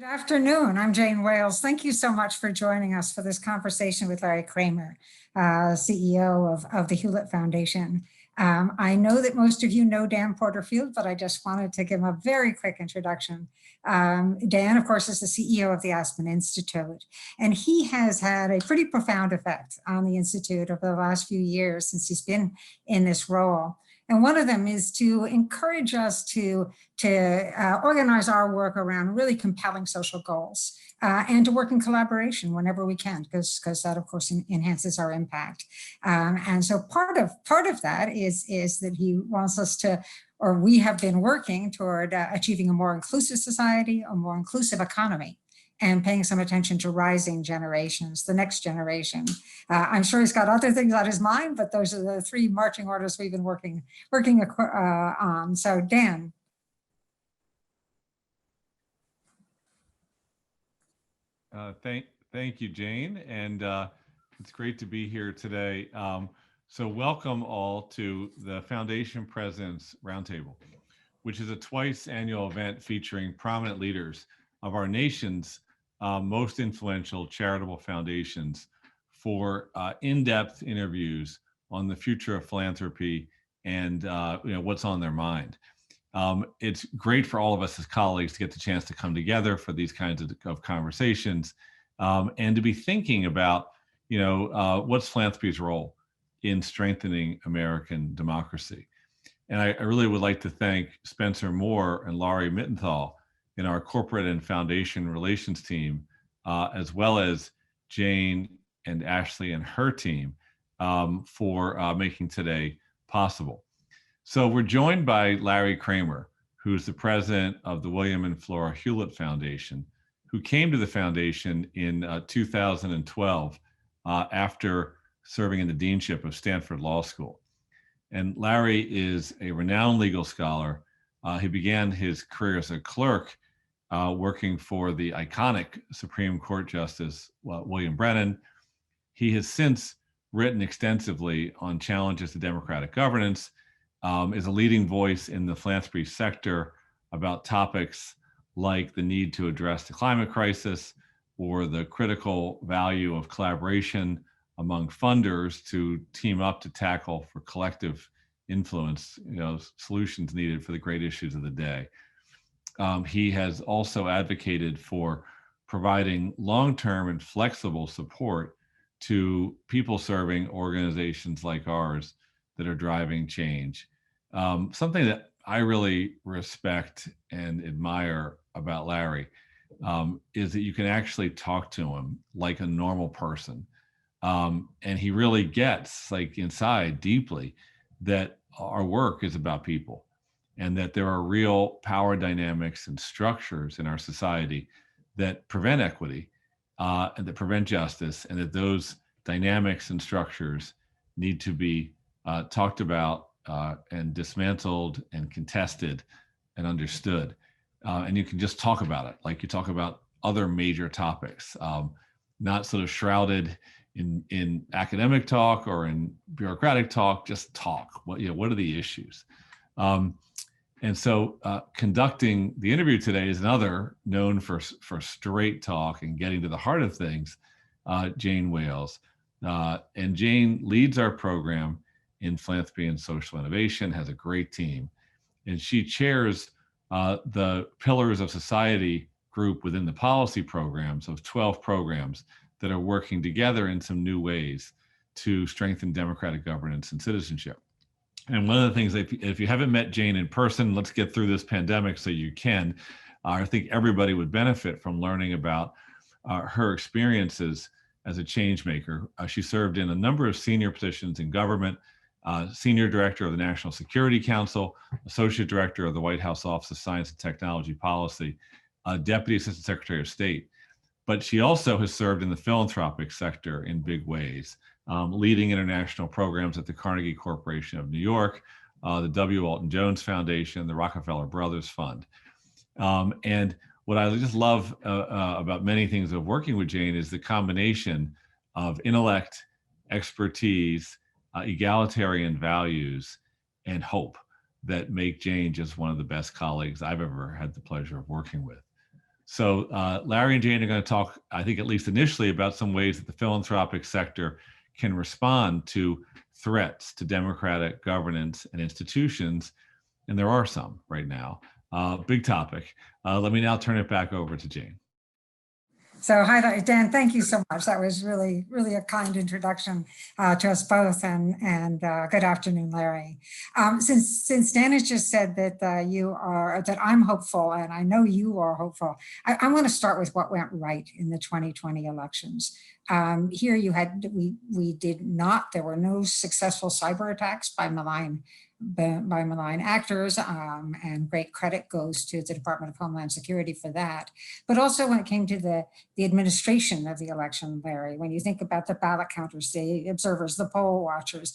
Good afternoon. I'm Jane Wales. Thank you so much for joining us for this conversation with Larry Kramer, CEO of the Hewlett Foundation. I know that most of you know Dan Porterfield, but I just wanted to give him a very quick introduction. Dan, of course, is the CEO of the Aspen Institute, and he has had a pretty profound effect on the Institute over the last few years since he's been in this role. And one of them is to encourage us to organize our work around really compelling social goals and to work in collaboration whenever we can, because that, of course, enhances our impact. And so part of that is that he wants us to, or we have been working toward achieving a more inclusive society, a more inclusive economy, and paying some attention to rising generations, the next generation. I'm sure he's got other things on his mind, but those are the three marching orders we've been working on. So Dan. Thank you, Jane, and it's great to be here today. So welcome all to the Foundation President's Roundtable, which is a twice annual event featuring prominent leaders of our nation's most influential charitable foundations for in-depth interviews on the future of philanthropy and what's on their mind. It's great for all of us as colleagues to get the chance to come together for these kinds of conversations and to be thinking about what's philanthropy's role in strengthening American democracy. And I really would like to thank Spencer Moore and Laurie Mittenthal in our corporate and foundation relations team, as well as Jane and Ashley and her team for making today possible. So we're joined by Larry Kramer, who's the president of the William and Flora Hewlett Foundation, who came to the foundation in 2012 after serving in the deanship of Stanford Law School. And Larry is a renowned legal scholar. He began his career as a clerk working for the iconic Supreme Court Justice William Brennan. He has since written extensively on challenges to democratic governance, is a leading voice in the philanthropy sector about topics like the need to address the climate crisis or the critical value of collaboration among funders to team up to tackle for collective influence, solutions needed for the great issues of the day. He has also advocated for providing long-term and flexible support to people-serving organizations like ours that are driving change. Something that I really respect and admire about Larry is that you can actually talk to him like a normal person. And he really gets inside deeply that our work is about people and that there are real power dynamics and structures in our society that prevent equity and that prevent justice, and that those dynamics and structures need to be talked about and dismantled and contested and understood. And you can just talk about it like you talk about other major topics, not sort of shrouded in academic talk or in bureaucratic talk, just talk. What are the issues? And so conducting the interview today is another known for straight talk and getting to the heart of things, Jane Wales. And Jane leads our program in philanthropy and social innovation, has a great team. And she chairs the Pillars of Society group within the policy programs of 12 programs that are working together in some new ways to strengthen democratic governance and citizenship. And one of the things, if you haven't met Jane in person, let's get through this pandemic so you can. I think everybody would benefit from learning about her experiences as a change maker. She served in a number of senior positions in government, Senior Director of the National Security Council, Associate Director of the White House Office of Science and Technology Policy, Deputy Assistant Secretary of State. But she also has served in the philanthropic sector in big ways, leading international programs at the Carnegie Corporation of New York, the W. Walton Jones Foundation, the Rockefeller Brothers Fund. And what I just love about many things of working with Jane is the combination of intellect, expertise, egalitarian values, and hope that make Jane just one of the best colleagues I've ever had the pleasure of working with. So Larry and Jane are going to talk, I think, at least initially, about some ways that the philanthropic sector can respond to threats to democratic governance and institutions. And there are some right now. Big topic. Let me now turn it back over to Jane. So hi, Dan, thank you so much. That was really, really a kind introduction to us both, and good afternoon, Larry. Since Dan has just said that that I'm hopeful, and I know you are hopeful, I want to start with what went right in the 2020 elections. Here there were no successful cyber attacks by malign actors, and great credit goes to the Department of Homeland Security for that. But also when it came to the administration of the election, Larry, when you think about the ballot counters, the observers, the poll watchers,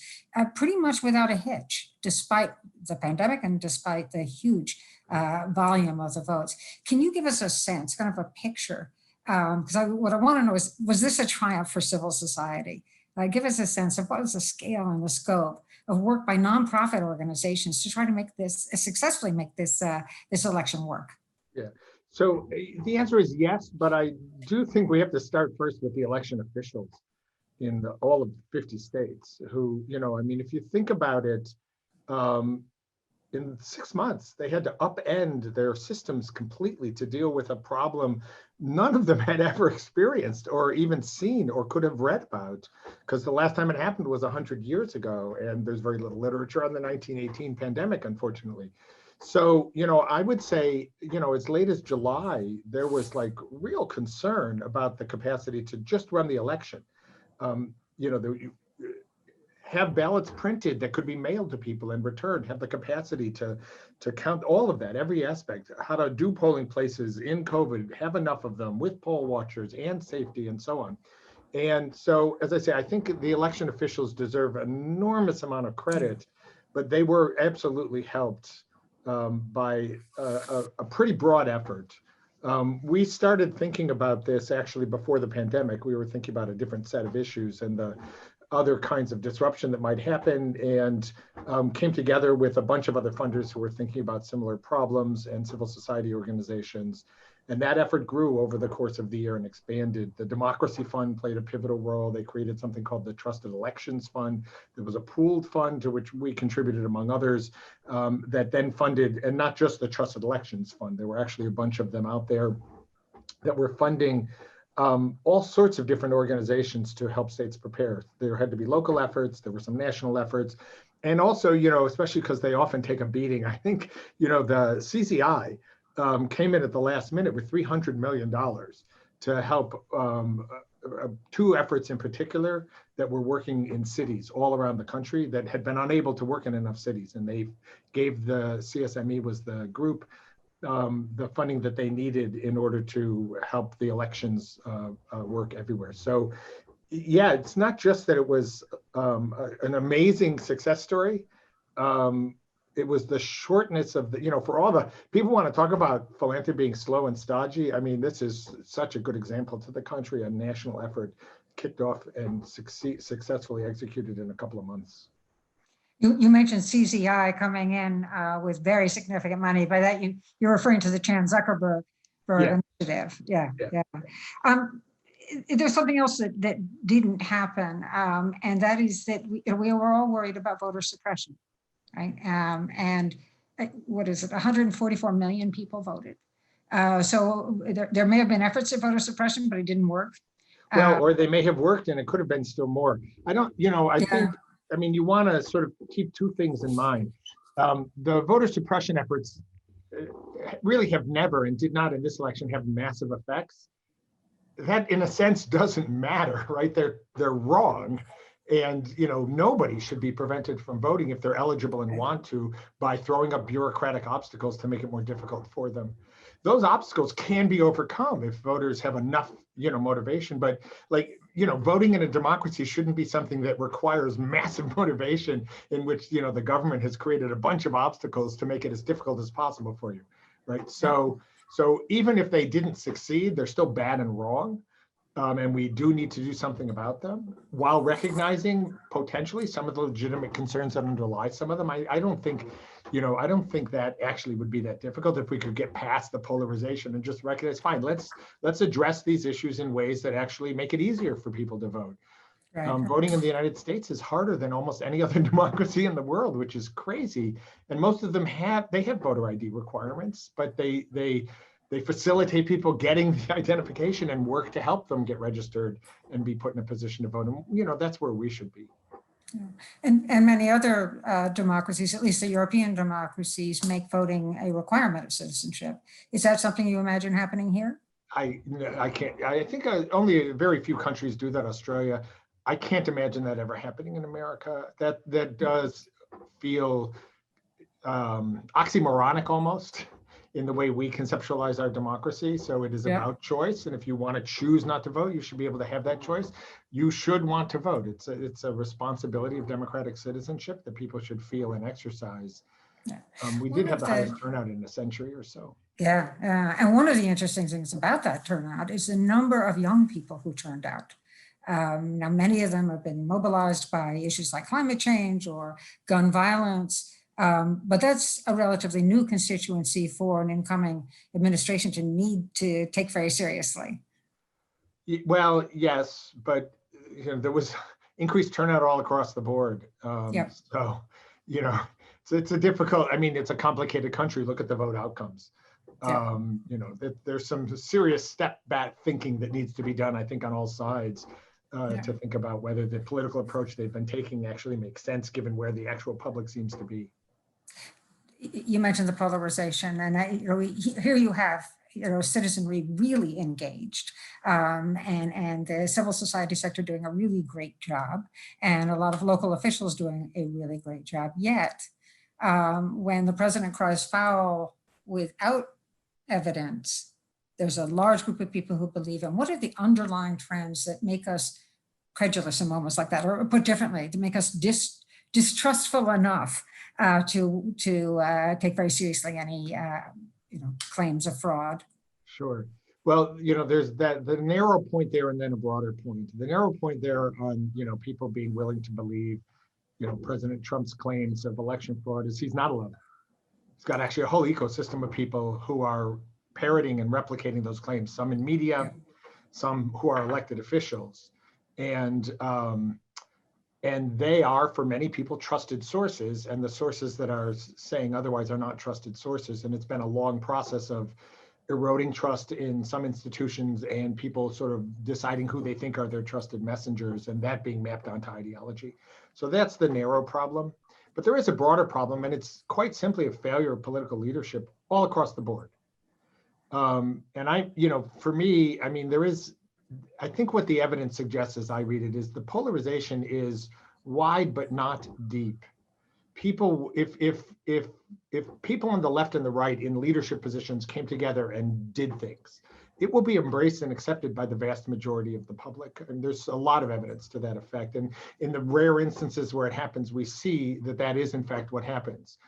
pretty much without a hitch, despite the pandemic and despite the huge volume of the votes. Can you give us a sense, kind of a picture? Because what I want to know is, was this a triumph for civil society? Give us a sense of what was the scale and the scope of work by nonprofit organizations to try to make this successfully make this election work. Yeah. So the answer is yes, but I do think we have to start first with the election officials in all of 50 states who, I mean, if you think about it, in 6 months, they had to upend their systems completely to deal with a problem none of them had ever experienced or even seen or could have read about, because the last time it happened was 100 years ago, and there's very little literature on the 1918 pandemic, unfortunately. So, I would say, as late as July, there was like real concern about the capacity to just run the election. Have ballots printed that could be mailed to people and returned, have the capacity to count all of that, every aspect, how to do polling places in COVID, have enough of them with poll watchers and safety and so on. And so, as I say, I think the election officials deserve an enormous amount of credit, but they were absolutely helped by a pretty broad effort. We started thinking about this actually before the pandemic. We were thinking about a different set of issues and the other kinds of disruption that might happen, and came together with a bunch of other funders who were thinking about similar problems and civil society organizations. And that effort grew over the course of the year and expanded. The Democracy Fund played a pivotal role. They created something called the Trusted Elections Fund. There was a pooled fund to which we contributed, among others, that then funded, and not just the Trusted Elections Fund, there were actually a bunch of them out there that were funding all sorts of different organizations to help states prepare. There had to be local efforts, there were some national efforts, and also, especially because they often take a beating, I think, the CCI came in at the last minute with $300 million to help two efforts in particular that were working in cities all around the country that had been unable to work in enough cities. And they gave the CSME was the group the funding that they needed in order to help the elections work everywhere. So yeah, it's not just that it was an amazing success story. It was the shortness of the, for all the people want to talk about philanthropy being slow and stodgy. I mean, this is such a good example to the country, a national effort kicked off and successfully executed in a couple of months. You mentioned CCI coming in with very significant money. By that, you're referring to the Chan Zuckerberg initiative. Yeah. There's something else that didn't happen, and that is that we were all worried about voter suppression, right? And what is it? 144 million people voted. So there may have been efforts at voter suppression, but it didn't work. Well, or they may have worked, and it could have been still more. I don't, I think. I mean, you want to sort of keep two things in mind. The voter suppression efforts really have never, and did not in this election, have massive effects. That, in a sense, doesn't matter, right? They're wrong, and nobody should be prevented from voting if they're eligible and want to by throwing up bureaucratic obstacles to make it more difficult for them. Those obstacles can be overcome if voters have enough, motivation. But voting in a democracy shouldn't be something that requires massive motivation in which, the government has created a bunch of obstacles to make it as difficult as possible for you, right? So even if they didn't succeed, they're still bad and wrong. And we do need to do something about them while recognizing potentially some of the legitimate concerns that underlie some of them. I don't think, I don't think that actually would be that difficult if we could get past the polarization and just recognize, fine, let's address these issues in ways that actually make it easier for people to vote. Right. Voting in the United States is harder than almost any other democracy in the world, which is crazy. And most of them have voter ID requirements, but they facilitate people getting the identification and work to help them get registered and be put in a position to vote. And that's where we should be. Yeah. And many other democracies, at least the European democracies, make voting a requirement of citizenship. Is that something you imagine happening here? I can't. I think only very few countries do that. Australia. I can't imagine that ever happening in America. That does feel oxymoronic almost in the way we conceptualize our democracy. So it is about choice. And if you want to choose not to vote, you should be able to have that choice. You should want to vote. It's a responsibility of democratic citizenship that people should feel and exercise. Yeah. We did have the highest turnout in a century or so. Yeah. And one of the interesting things about that turnout is the number of young people who turned out. Now, many of them have been mobilized by issues like climate change or gun violence. But that's a relatively new constituency for an incoming administration to need to take very seriously. Well, yes, but there was increased turnout all across the board. So, it's a difficult, it's a complicated country. Look at the vote outcomes. There's some serious step back thinking that needs to be done, I think, on all sides. To think about whether the political approach they've been taking actually makes sense given where the actual public seems to be. You mentioned the polarization, and here you have citizenry really engaged, and the civil society sector doing a really great job, and a lot of local officials doing a really great job. Yet, when the president cries foul without evidence, there's a large group of people who believe him. What are the underlying trends that make us credulous in moments like that, or put differently, to make us distrustful enough to take very seriously any claims of fraud? Sure. Well, there's the narrow point there, and then a broader point. The narrow point there on people being willing to believe President Trump's claims of election fraud is he's not alone. He's got actually a whole ecosystem of people who are parroting and replicating those claims. Some in media, some who are elected officials, and they are, for many people, trusted sources, and the sources that are saying otherwise are not trusted sources. And it's been a long process of eroding trust in some institutions and people sort of deciding who they think are their trusted messengers, and that being mapped onto ideology. So that's the narrow problem. But there is a broader problem, and it's quite simply a failure of political leadership all across the board. And for me, I think what the evidence suggests as I read it is the polarization is wide but not deep. People, if people on the left and the right in leadership positions came together and did things, it will be embraced and accepted by the vast majority of the public. And there's a lot of evidence to that effect. And in the rare instances where it happens, we see that is in fact what happens.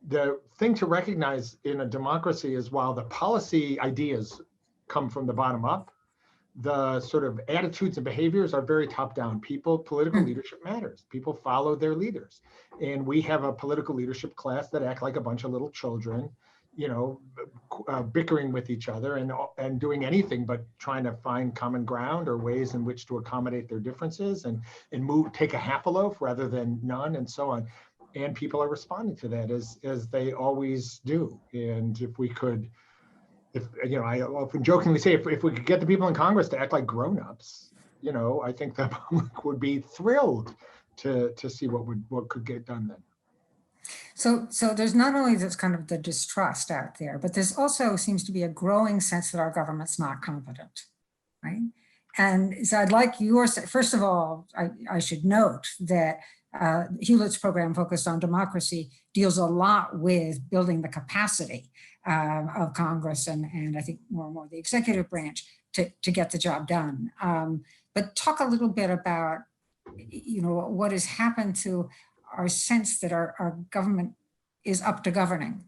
The thing to recognize in a democracy is while the policy ideas come from the bottom up, the sort of attitudes and behaviors are very top down. Political leadership matters. People follow their leaders. And we have a political leadership class that act like a bunch of little children, bickering with each other and doing anything but trying to find common ground or ways in which to accommodate their differences and take a half a loaf rather than none, and so on. And people are responding to that as they always do. And if we could, I often jokingly say, if we could get the people in Congress to act like grown-ups, I think the public would be thrilled to see what could get done then. So there's not only this kind of the distrust out there, but there's also seems to be a growing sense that our government's not competent, right? And so I'd like first of all, I should note that Hewlett's program focused on democracy deals a lot with building the capacity of Congress and I think more and more the executive branch to get the job done. But talk a little bit about what has happened to our sense that our government is up to governing.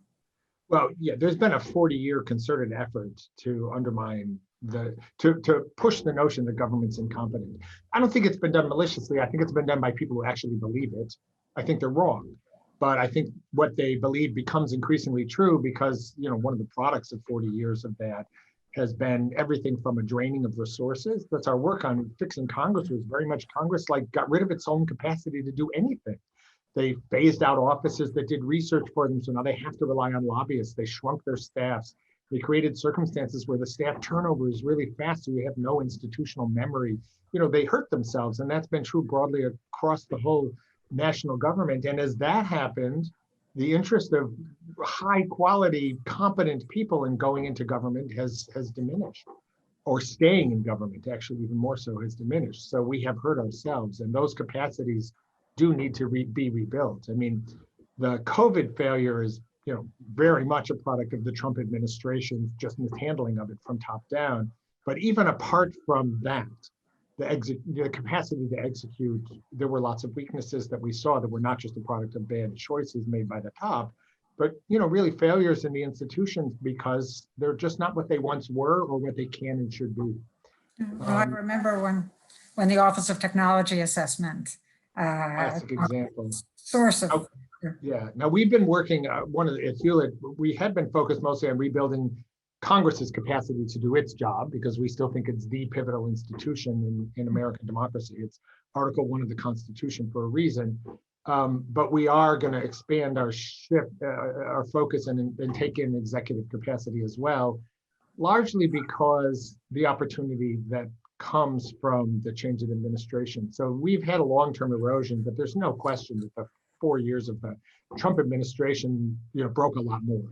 Well, yeah, there's been a 40-year concerted effort to undermine to push the notion that government's incompetent. I don't think it's been done maliciously. I think it's been done by people who actually believe it. I think they're wrong. But I think what they believe becomes increasingly true because, one of the products of 40 years of that has been everything from a draining of resources. That's our work on fixing Congress was very much Congress got rid of its own capacity to do anything. They phased out offices that did research for them, so now they have to rely on lobbyists. They shrunk their staffs. They created circumstances where the staff turnover is really fast, so you have no institutional memory. They hurt themselves, and that's been true broadly across the whole national government. And as that happened, the interest of high quality, competent people in going into government has diminished, or staying in government, actually even more so, has diminished. So we have hurt ourselves, and those capacities do need to be rebuilt. I mean, the COVID failure is, very much a product of the Trump administration's just mishandling of it from top down. But even apart from that, the capacity to execute, there were lots of weaknesses that we saw that were not just a product of bad choices made by the top, but really failures in the institutions because they're just not what they once were or what they can and should be. Well, I remember when the Office of Technology Assessment, classic example. Source of. Yeah. Now we've been working at Hewlett. We had been focused mostly on rebuilding Congress's capacity to do its job because we still think it's the pivotal institution in American democracy. It's Article 1 of the Constitution for a reason. But we are going to expand our focus and take in executive capacity as well, largely because the opportunity that comes from the change of administration. So we've had a long-term erosion, but there's no question that the 4 years of the Trump administration, broke a lot more.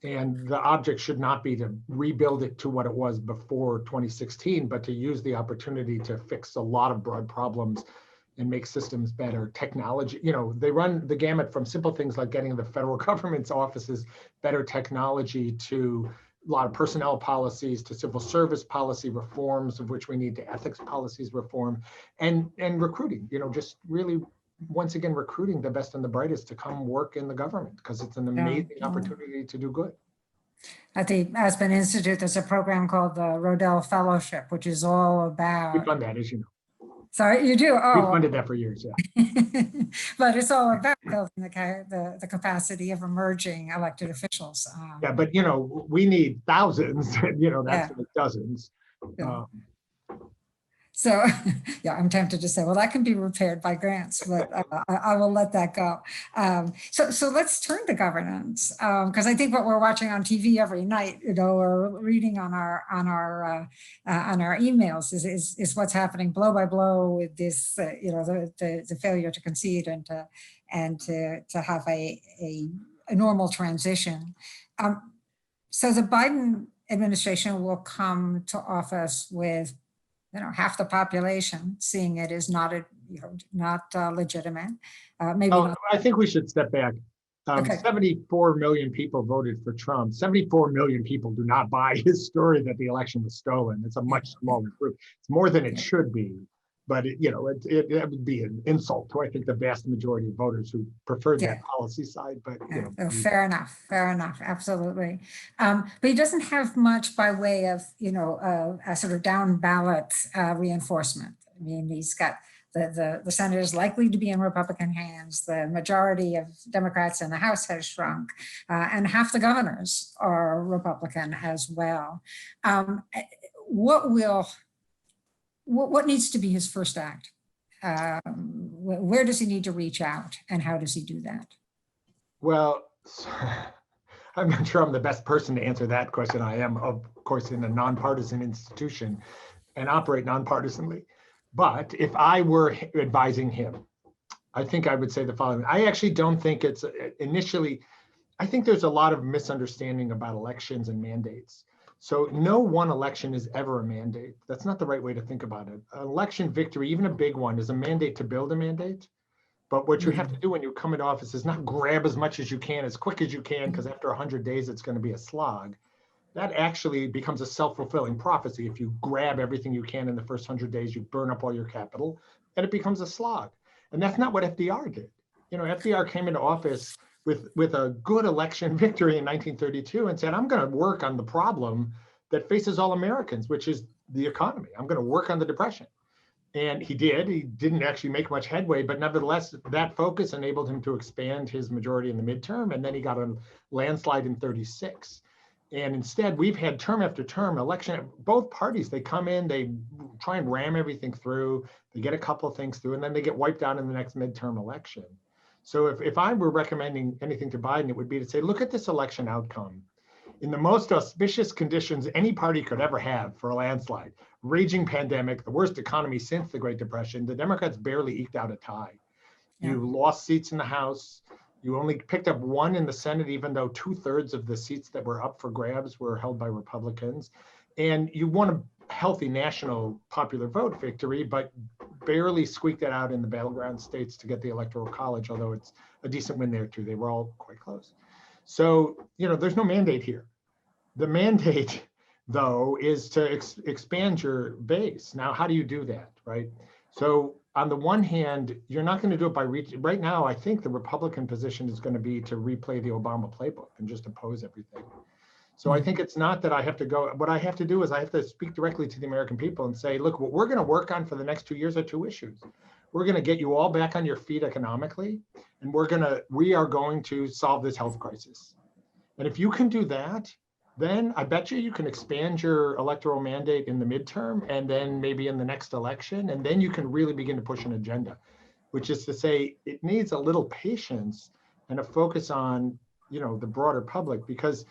And the object should not be to rebuild it to what it was before 2016, but to use the opportunity to fix a lot of broad problems and make systems better. Technology, they run the gamut from simple things like getting the federal government's offices better technology to a lot of personnel policies to civil service policy reforms, of which we need to ethics policies reform, and recruiting, just really, once again, recruiting the best and the brightest to come work in the government because it's an amazing opportunity to do good. At the Aspen Institute, there's a program called the Rodell Fellowship, which is all about. We fund that, as you know. Sorry, you do? Oh. We funded that for years, yeah. But it's all about building the capacity of emerging elected officials. Yeah, but we need thousands, that's dozens. Yeah. So, yeah, I'm tempted to say, well, that can be repaired by grants, but I will let that go. So let's turn to governance, because I think what we're watching on TV every night, or reading on our emails is what's happening blow by blow with this, the failure to concede and to have a normal transition. So the Biden administration will come to office with half the population seeing it as not legitimate. Maybe not. I think we should step back. Okay. 74 million people voted for Trump. 74 million people do not buy his story that the election was stolen. It's a much smaller group. It's more than it should be, but it would be an insult to, I think, the vast majority of voters who preferred that policy side. But fair enough, absolutely. But he doesn't have much by way of a sort of down ballot reinforcement. I mean, he's got the Senate is likely to be in Republican hands. The majority of Democrats in the House has shrunk, and half the governors are Republican as well. What needs to be his first act? Where does he need to reach out, and how does he do that? Well, I'm not sure I'm the best person to answer that question. I am, of course, in a nonpartisan institution and operate nonpartisanly. But if I were advising him, I think I would say the following. I actually don't think it's initially, I think there's a lot of misunderstanding about elections and mandates. So no one election is ever a mandate. That's not the right way to think about it. An election victory, even a big one, is a mandate to build a mandate. But what you have to do when you come into office is not grab as much as you can, as quick as you can, because after 100 days, it's going to be a slog. That actually becomes a self-fulfilling prophecy. If you grab everything you can in the first 100 days, you burn up all your capital, and it becomes a slog. And that's not what FDR did. FDR came into office with a good election victory in 1932 and said, I'm going to work on the problem that faces all Americans, which is the economy. I'm going to work on the Depression. And he did. He didn't actually make much headway, but nevertheless, that focus enabled him to expand his majority in the midterm. And then he got a landslide in 36. And instead, we've had term after term election, both parties, they come in, they try and ram everything through, they get a couple of things through, and then they get wiped out in the next midterm election. So if I were recommending anything to Biden, it would be to say, look at this election outcome. In the most auspicious conditions any party could ever have for a landslide, raging pandemic, the worst economy since the Great Depression, the Democrats barely eked out a tie. Yeah. You lost seats in the House. You only picked up one in the Senate, even though 2/3 of the seats that were up for grabs were held by Republicans. And you won a healthy national popular vote victory, but barely squeaked it out in the battleground states to get the Electoral College, although it's a decent win there too. They were all quite close. So, there's no mandate here. The mandate, though, is to expand your base. Now, how do you do that, right? So on the one hand, you're not going to do it by right now. I think the Republican position is going to be to replay the Obama playbook and just oppose everything. So I think it's not that I have to go. What I have to do is I have to speak directly to the American people and say, look, what we're going to work on for the next 2 years are two issues. We're going to get you all back on your feet economically, and we are going to solve this health crisis. And if you can do that, then I bet you can expand your electoral mandate in the midterm and then maybe in the next election. And then you can really begin to push an agenda, which is to say it needs a little patience and a focus on, the broader public, because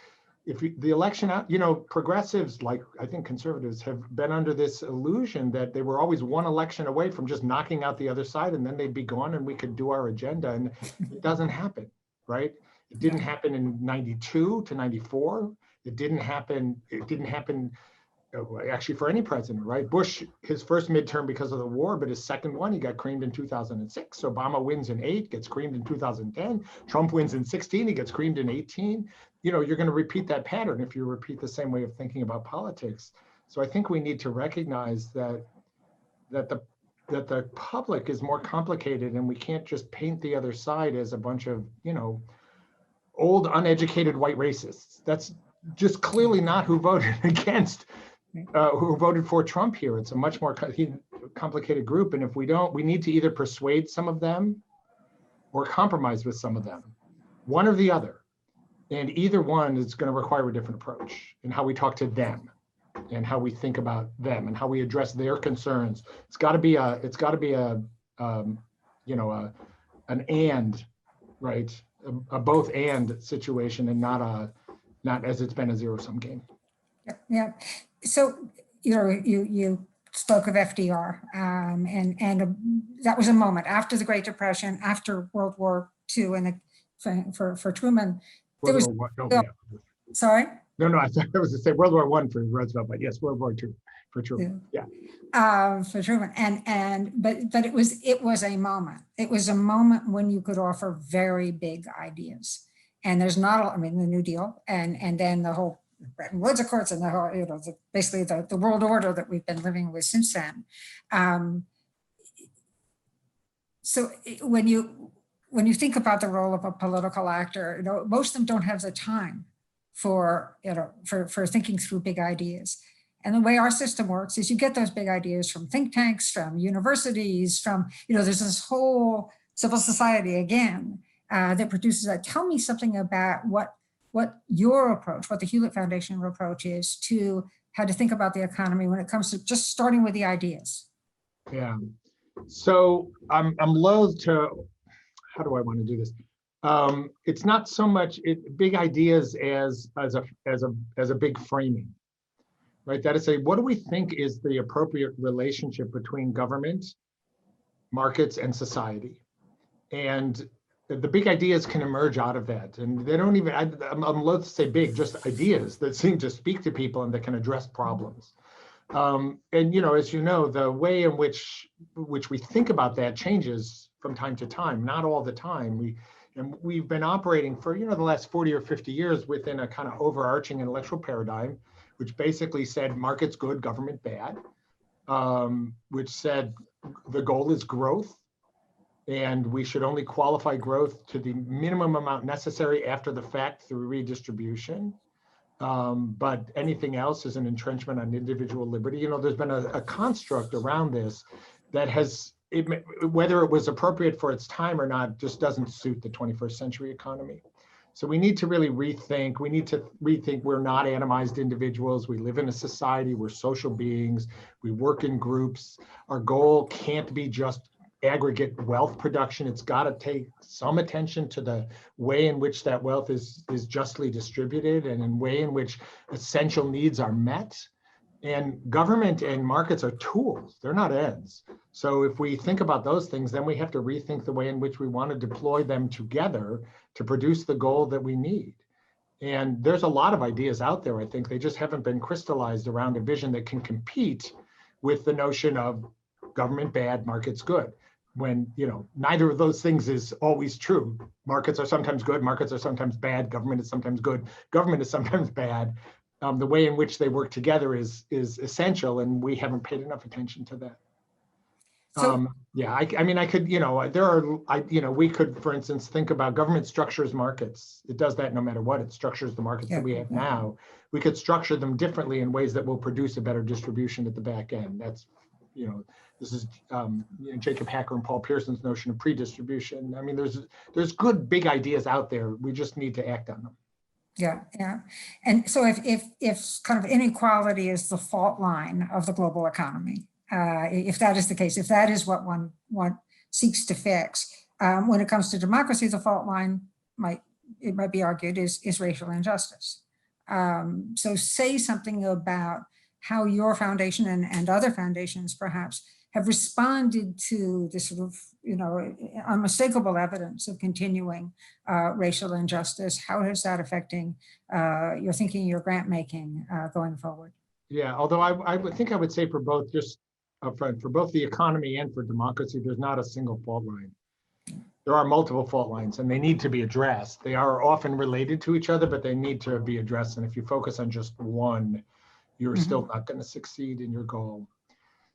if the election out, progressives, like I think conservatives, have been under this illusion that they were always one election away from just knocking out the other side and then they'd be gone and we could do our agenda. And it doesn't happen, right? It didn't happen in 92 to 94. It didn't happen actually for any president, right? Bush, his first midterm because of the war, but his second one, he got creamed in 2006. Obama wins in 8, gets creamed in 2010. Trump wins in 16, he gets creamed in 18. You're going to repeat that pattern if you repeat the same way of thinking about politics. So I think we need to recognize that the public is more complicated, and we can't just paint the other side as a bunch of, old, uneducated white racists. That's just clearly not who voted who voted for Trump here. It's a much more complicated group. And if we need to either persuade some of them or compromise with some of them, one or the other. And either one is going to require a different approach in how we talk to them and how we think about them and how we address their concerns. It's got to be an and, right? A both and situation, and not as it's been a zero-sum game. Yeah. So, you spoke of FDR, and that was a moment after the Great Depression, after World War II, and for Truman. There was, sorry? No, I thought I was to say World War I for Roosevelt, but yes, World War II for Truman. Yeah. For Truman, but it was a moment. It was a moment when you could offer very big ideas, and there's not. The New Deal, and then the whole Bretton Woods Accords, and the whole, basically the world order that we've been living with since then. So when you think about the role of a political actor, most of them don't have the time for thinking through big ideas. And the way our system works is you get those big ideas from think tanks, from universities, from, there's this whole civil society again that produces that. Tell me something about what your approach, what the Hewlett Foundation approach is to how to think about the economy when it comes to just starting with the ideas. Yeah. So I'm loath to, how do I want to do this? It's not so much big ideas as a big framing. Right, that is, what do we think is the appropriate relationship between government, markets, and society? And the big ideas can emerge out of that. And they don't even, I'm loath to say big, just ideas that seem to speak to people and that can address problems. And, as you know, the way in which we think about that changes from time to time, not all the time. We've been operating for, the last 40 or 50 years within a kind of overarching intellectual paradigm, which basically said market's good, government bad, which said the goal is growth, and we should only qualify growth to the minimum amount necessary after the fact through redistribution. But anything else is an entrenchment on individual liberty. You know, there's been a construct around this that has, whether it was appropriate for its time or not, just doesn't suit the 21st century economy. So we need to really rethink. We need to rethink we're not atomized individuals. We live in a society. We're social beings. We work in groups. Our goal can't be just aggregate wealth production. It's got to take some attention to the way in which that wealth is justly distributed and in way in which essential needs are met. And government and markets are tools, they're not ends. So if we think about those things, then we have to rethink the way in which we want to deploy them together to produce the goal that we need. And there's a lot of ideas out there, I think. They just haven't been crystallized around a vision that can compete with the notion of government bad, markets good. When, you know, neither of those things is always true. Markets are sometimes good, markets are sometimes bad, government is sometimes good, government is sometimes bad. The way in which they work together is essential, and we haven't paid enough attention to that. So, yeah, I mean, I could, you know, there are, we could, for instance, think about government structures markets. It does that no matter what. It structures the markets that we have now. We could structure them differently in ways that will produce a better distribution at the back end. That's, you know, this is Jacob Hacker and Paul Pearson's notion of pre-distribution. I mean, there's good big ideas out there. We just need to act on them. Yeah. And so if kind of inequality is the fault line of the global economy, if that is the case, if that is what one seeks to fix, when it comes to democracy, the fault line might be argued is racial injustice. So say something about how your foundation and other foundations perhaps have responded to this sort of, you know, unmistakable evidence of continuing racial injustice. How is that affecting your thinking, your grant making going forward? Yeah, although I would think I would say for both, just upfront, for both the economy and for democracy, there's not a single fault line. There are multiple fault lines and they need to be addressed. They are often related to each other, but they need to be addressed. And if you focus on just one, you're still not going to succeed in your goal.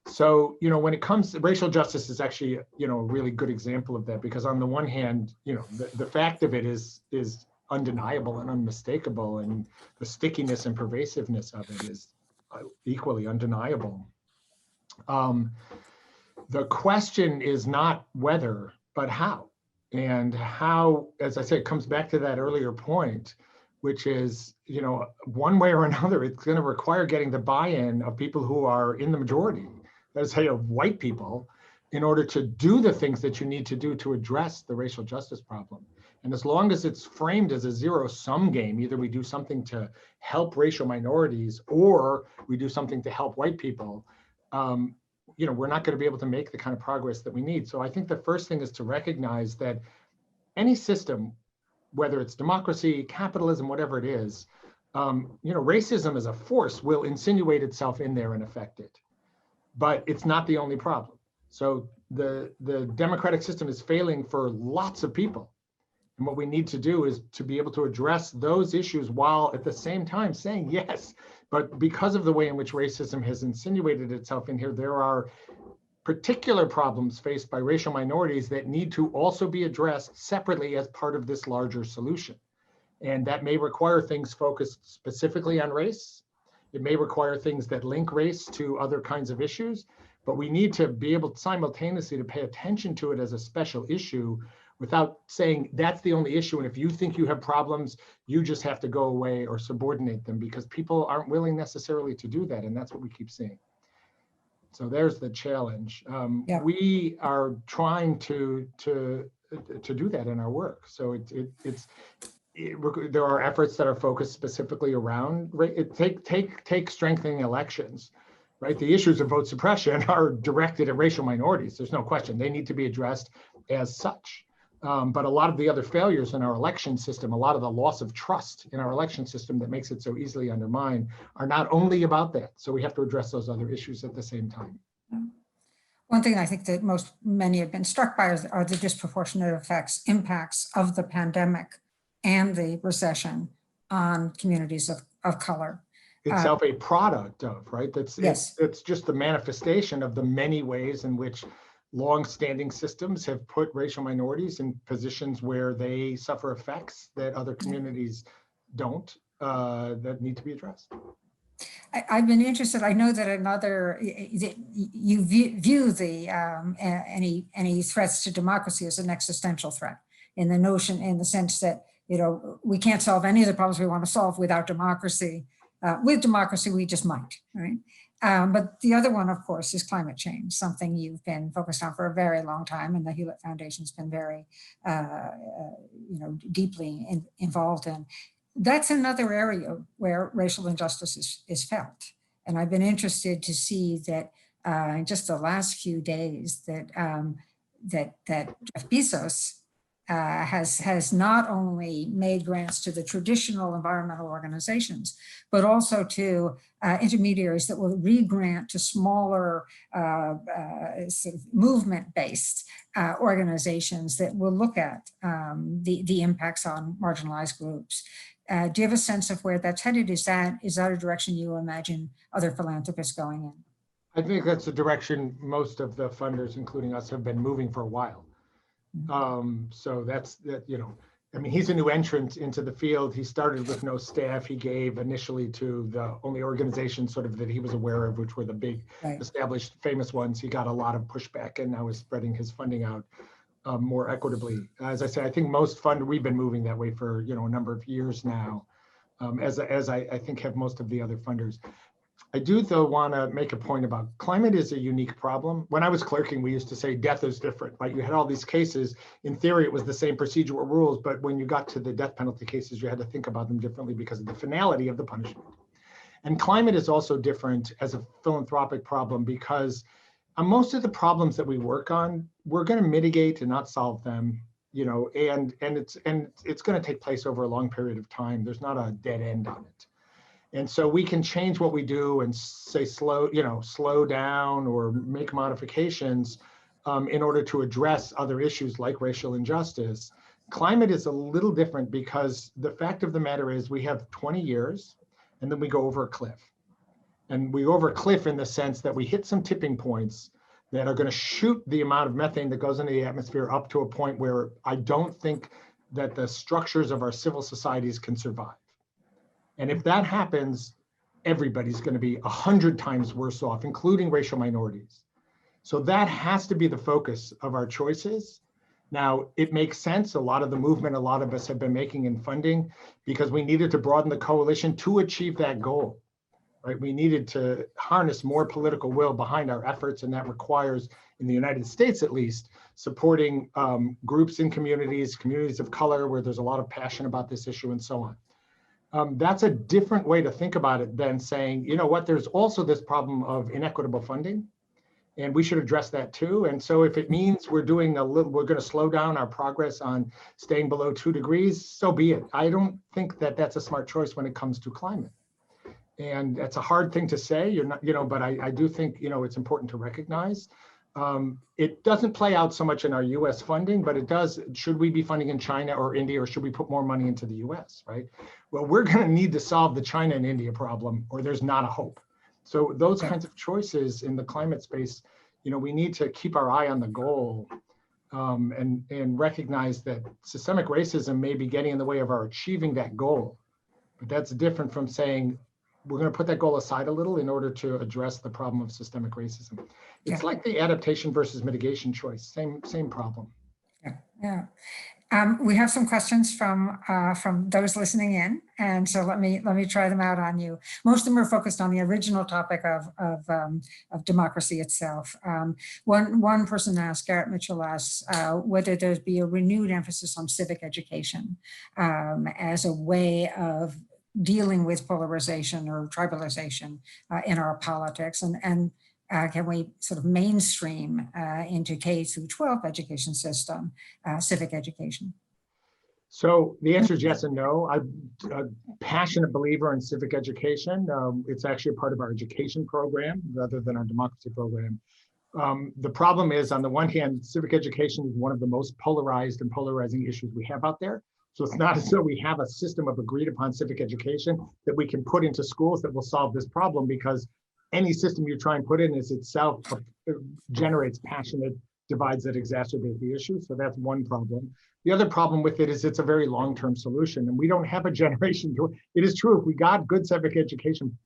So, you know, when it comes to racial justice is actually, you know, a really good example of that, because on the one hand, you know, the fact of it is undeniable and unmistakable, and the stickiness and pervasiveness of it is equally undeniable. The question is not whether, but how. And how, as I said, it comes back to that earlier point, which is, you know, one way or another, it's going to require getting the buy-in of people who are in the majority, let's say of white people, in order to do the things that you need to do to address the racial justice problem. And as long as it's framed as a zero-sum game, either we do something to help racial minorities or we do something to help white people, you know, we're not going to be able to make the kind of progress that we need. So I think the first thing is to recognize that any system, whether it's democracy, capitalism, whatever it is, you know, racism as a force will insinuate itself in there and affect it. But it's not the only problem. So the democratic system is failing for lots of people. And what we need to do is to be able to address those issues while at the same time saying, yes, but because of the way in which racism has insinuated itself in here, there are particular problems faced by racial minorities that need to also be addressed separately as part of this larger solution. And that may require things focused specifically on race. It may require things that link race to other kinds of issues, but we need to be able simultaneously to pay attention to it as a special issue without saying that's the only issue. And if you think you have problems, you just have to go away or subordinate them, because people aren't willing necessarily to do that. And that's what we keep seeing. So there's the challenge. We are trying to do that in our work. So there are efforts that are focused specifically around take strengthening elections, right? The issues of vote suppression are directed at racial minorities. There's no question. They need to be addressed as such. But a lot of the other failures in our election system, a lot of the loss of trust in our election system that makes it so easily undermined, are not only about that. So we have to address those other issues at the same time. One thing I think that many have been struck by are the disproportionate impacts of the pandemic and the recession on communities of color. Itself a product of, right? It's just the manifestation of the many ways in which long-standing systems have put racial minorities in positions where they suffer effects that other communities don't. that need to be addressed. I've been interested. I know that you view the any threats to democracy as an existential threat, in the sense that, we can't solve any of the problems we want to solve without democracy. With democracy, we just might, right? But the other one, of course, is climate change, something you've been focused on for a very long time, and the Hewlett Foundation's been very, deeply involved in. That's another area where racial injustice is felt. And I've been interested to see that in just the last few days that Jeff Bezos has not only made grants to the traditional environmental organizations, but also to intermediaries that will re-grant to smaller sort of movement-based organizations that will look at the impacts on marginalized groups. Do you have a sense of where that's headed? Is that a direction you imagine other philanthropists going in? I think that's the direction most of the funders, including us, have been moving for a while. So that's that, he's a new entrant into the field. He started with no staff. He gave initially to the only organization sort of that he was aware of, which were the big established famous ones. He got a lot of pushback and now is spreading his funding out more equitably. As I say, I think we've been moving that way for a number of years now, as I think have most of the other funders. I do, though, want to make a point about climate is a unique problem. When I was clerking, we used to say death is different, right? You had all these cases. In theory, it was the same procedural rules, but when you got to the death penalty cases, you had to think about them differently because of the finality of the punishment. And climate is also different as a philanthropic problem because most of the problems that we work on, we're going to mitigate and not solve them, and it's going to take place over a long period of time. There's not a dead end on it. And so we can change what we do and say slow down or make modifications in order to address other issues like racial injustice. Climate is a little different because the fact of the matter is we have 20 years and then we go over a cliff. And we go over a cliff in the sense that we hit some tipping points that are going to shoot the amount of methane that goes into the atmosphere up to a point where I don't think that the structures of our civil societies can survive. And if that happens, everybody's going to be 100 times worse off, including racial minorities. So that has to be the focus of our choices. Now, it makes sense. A lot of the movement, a lot of us have been making in funding because we needed to broaden the coalition to achieve that goal, right? We needed to harness more political will behind our efforts, and that requires, in the United States at least, supporting groups in communities of color where there's a lot of passion about this issue and so on. That's a different way to think about it than saying, there's also this problem of inequitable funding, and we should address that too. And so if it means we're going to slow down our progress on staying below 2 degrees, so be it. I don't think that that's a smart choice when it comes to climate. And that's a hard thing to say, but I do think, it's important to recognize. It doesn't play out so much in our US funding, but it does. Should we be funding in China or India, or should we put more money into the US, right? Well, we're going to need to solve the China and India problem, or there's not a hope. So those kinds of choices in the climate space, we need to keep our eye on the goal and recognize that systemic racism may be getting in the way of our achieving that goal. But that's different from saying, we're going to put that goal aside a little in order to address the problem of systemic racism. It's like the adaptation versus mitigation choice, same problem. Yeah. We have some questions from those listening in, and so let me try them out on you. Most of them are focused on the original topic of democracy itself. One person asked, Garrett Mitchell asks, whether there'd be a renewed emphasis on civic education as a way of dealing with polarization or tribalization in our politics, and can we sort of mainstream into K through 12 education system, civic education? So the answer is yes and no. I'm a passionate believer in civic education. It's actually a part of our education program rather than our democracy program. The problem is, on the one hand, civic education is one of the most polarized and polarizing issues we have out there. So it's not as though we have a system of agreed upon civic education that we can put into schools that will solve this problem, because any system you try and put in is itself generates passionate divides that exacerbate the issue. So that's one problem. The other problem with it is it's a very long-term solution, and we don't have a generation to it. It is true, if we got good civic education,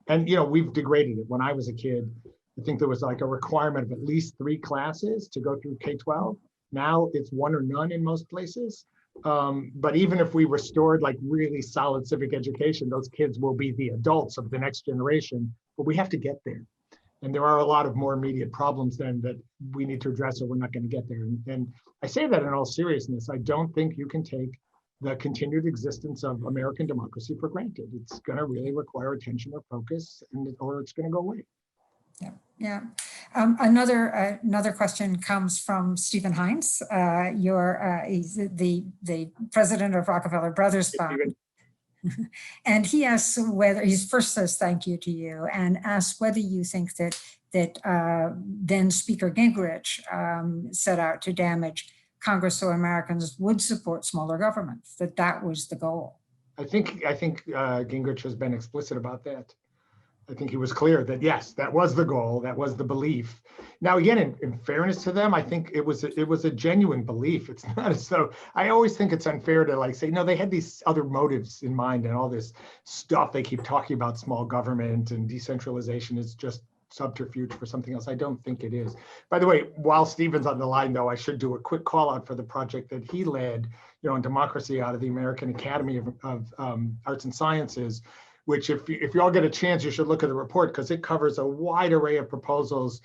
and we've degraded it. When I was a kid, I think there was like a requirement of at least 3 classes to go through K-12. Now it's 1 or none in most places. But even if we restored like really solid civic education, those kids will be the adults of the next generation, but we have to get there. And there are a lot of more immediate problems then that we need to address, or we're not going to get there. And I say that in all seriousness. I don't think you can take the continued existence of American democracy for granted. It's going to really require attention or focus, or it's going to go away. Yeah. Another question comes from Stephen Hines. He's the president of Rockefeller Brothers Fund. And he asks whether, he first says thank you to you, and asks whether you think that then Speaker Gingrich set out to damage Congress so Americans would support smaller governments, that was the goal. I think Gingrich has been explicit about that. I think he was clear that yes, that was the goal, that was the belief. Now, again, in fairness to them, I think it was a genuine belief. It's not as though, I always think it's unfair to like say, no, they had these other motives in mind, and all this stuff they keep talking about, small government and decentralization is just subterfuge for something else. I don't think it is. By the way, while Stephen's on the line, though, I should do a quick call out for the project that he led, on democracy out of the American Academy of Arts and Sciences, which if you all get a chance, you should look at the report, because it covers a wide array of proposals.